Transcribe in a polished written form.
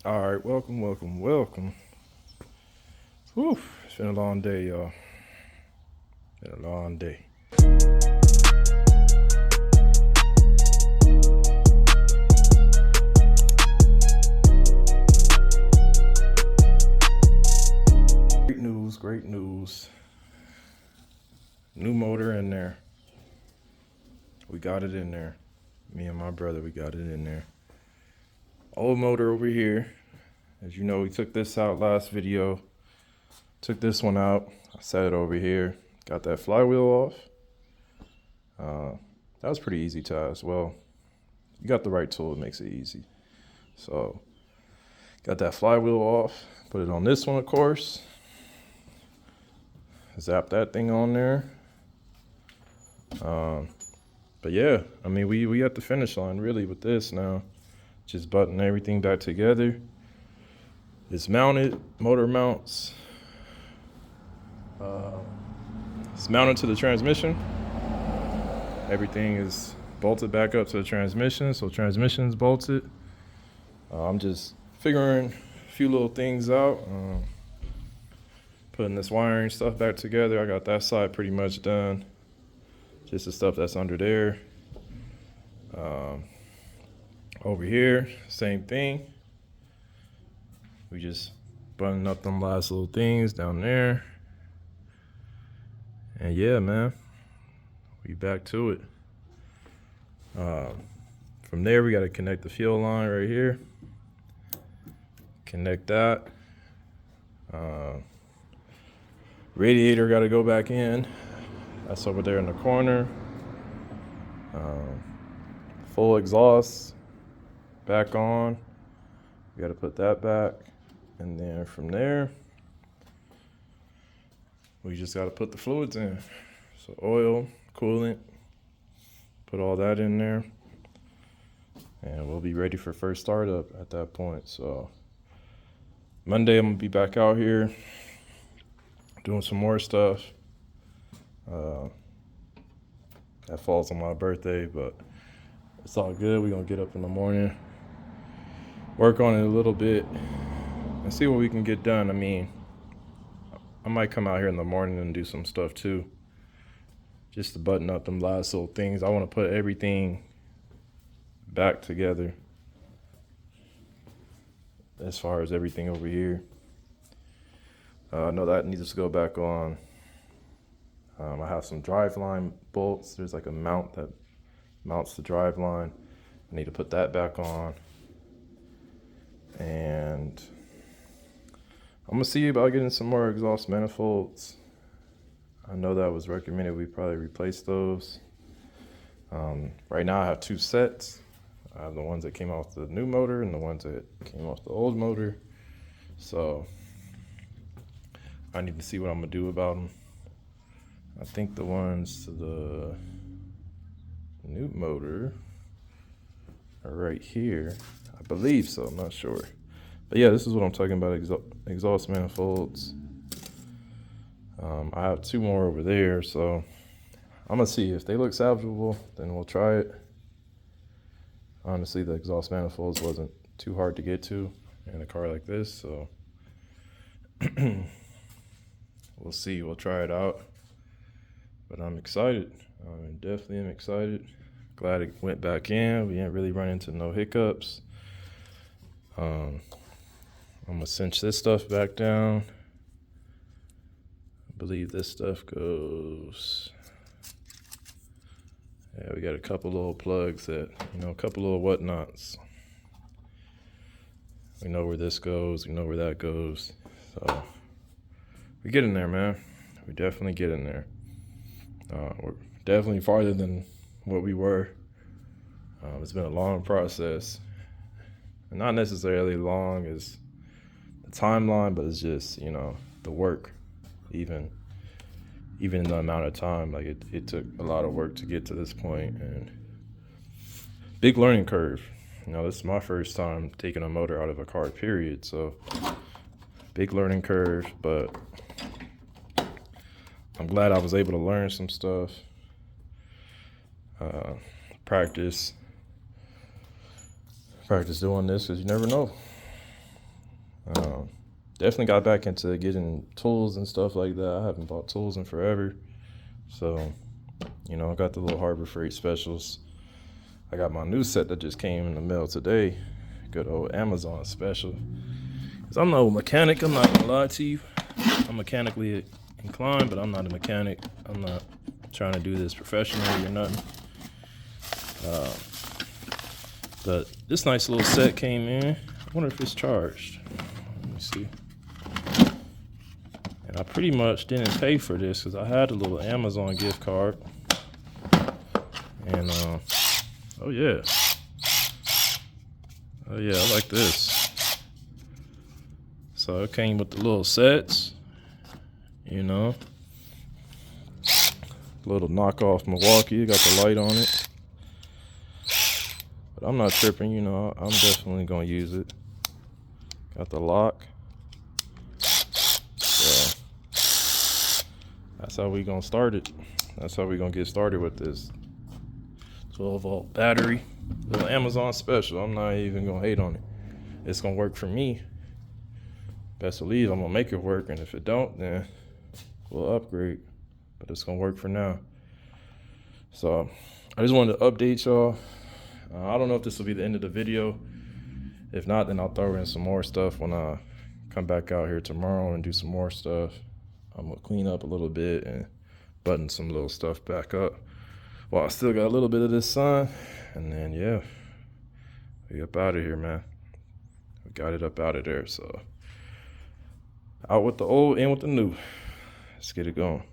All right, welcome. Whew, it's been a long day, y'all. Been a long day. Great news. New motor in there. We got it in there. Me and my brother, we got it in there. Old motor over here. As you know, we took this out last video. Took this one out. I set it over here. Got that flywheel off. That was pretty easy task. Well, you got the right tool, it makes it easy. So, got that flywheel off. Put it on this one, of course. Zap that thing on there. But yeah, I mean, we at the finish line really with this now. Just button everything back together. It's mounted, motor mounts. It's mounted to the transmission. Everything is bolted back up to the transmission, so transmission's bolted. I'm just figuring a few little things out. Putting this wiring stuff back together. I got that side pretty much done. Just the stuff that's under there. Over here, same thing. We just button up them last little things down there. And yeah, man, we back to it. From there, we got to connect the fuel line right here. Connect that. Radiator got to go back in. That's over there in the corner. Full exhaust back on. We got to put that back. And then from there, we just got to put the fluids in. So oil, coolant, put all that in there. And we'll be ready for first startup at that point. So Monday, I'm going to be back out here doing some more stuff. That falls on my birthday, but it's all good. We're going to get up in the morning, work on it a little bit, and see what we can get done. I mean, I might come out here in the morning and do some stuff too, just to button up them last little things. I want to put everything back together as far as everything over here. I know that needs to go back on. I have some driveline bolts. There's like a mount that mounts the driveline. I need to put that back on. And I'm gonna see about getting some more exhaust manifolds. I know that was recommended we probably replace those. Right now I have two sets. I have the ones that came off the new motor and the ones that came off the old motor. So I need to see what I'm gonna do about them. I think the ones to the new motor are right here. I believe so, I'm not sure. But yeah, this is what I'm talking about, exhaust manifolds. I have two more over there, so I'm gonna see if they look salvageable, then we'll try it. Honestly, the exhaust manifolds wasn't too hard to get to in a car like this, so we'll see, we'll try it out. But I'm excited. I definitely am excited. Glad it went back in. We didn't really run into no hiccups. I'm gonna cinch this stuff back down. I believe this stuff goes. Yeah, we got a couple little plugs that, a couple little whatnots. We know where this goes. We know where that goes. So we get in there, man. We definitely get in there. We're definitely farther than what we were. It's been a long process. And not necessarily long as the timeline, but it's just, the work. Even the amount of time, like it took a lot of work to get to this point, and big learning curve. This is my first time taking a motor out of a car, period. So big learning curve, but I'm glad I was able to learn some stuff, practice doing this, because you never know. Definitely got back into getting tools and stuff like that. I haven't bought tools in forever. So, you know, I got the little Harbor Freight specials. I got my new set that just came in the mail today. Good old Amazon special. Because I'm no mechanic, I'm not gonna lie to you. I'm mechanically inclined, but I'm not a mechanic. I'm not trying to do this professionally or nothing. But this nice little set came in. I wonder if it's charged. Let me see. And I pretty much didn't pay for this because I had a little Amazon gift card. And oh yeah, I like this. So it came with the little sets, you know. Little knockoff Milwaukee, got the light on it. But I'm not tripping, you know, I'm definitely gonna use it. Got the lock. So that's how we gonna start it. That's how we gonna get started with this 12-volt battery. Little Amazon special. I'm not even gonna hate on it. It's gonna work for me. Best believe I'm gonna make it work, and if it don't, then we'll upgrade. But it's gonna work for now. So I just wanted to update y'all. I don't know if this will be the end of the video. If not, then I'll throw in some more stuff when I come back out here tomorrow and do some more stuff. I'm gonna clean up a little bit and button some little stuff back up. Well, I still got a little bit of this sun, and then yeah, we up out of here, man. We got it up out of there, so out with the old, in with the new. Let's get it going.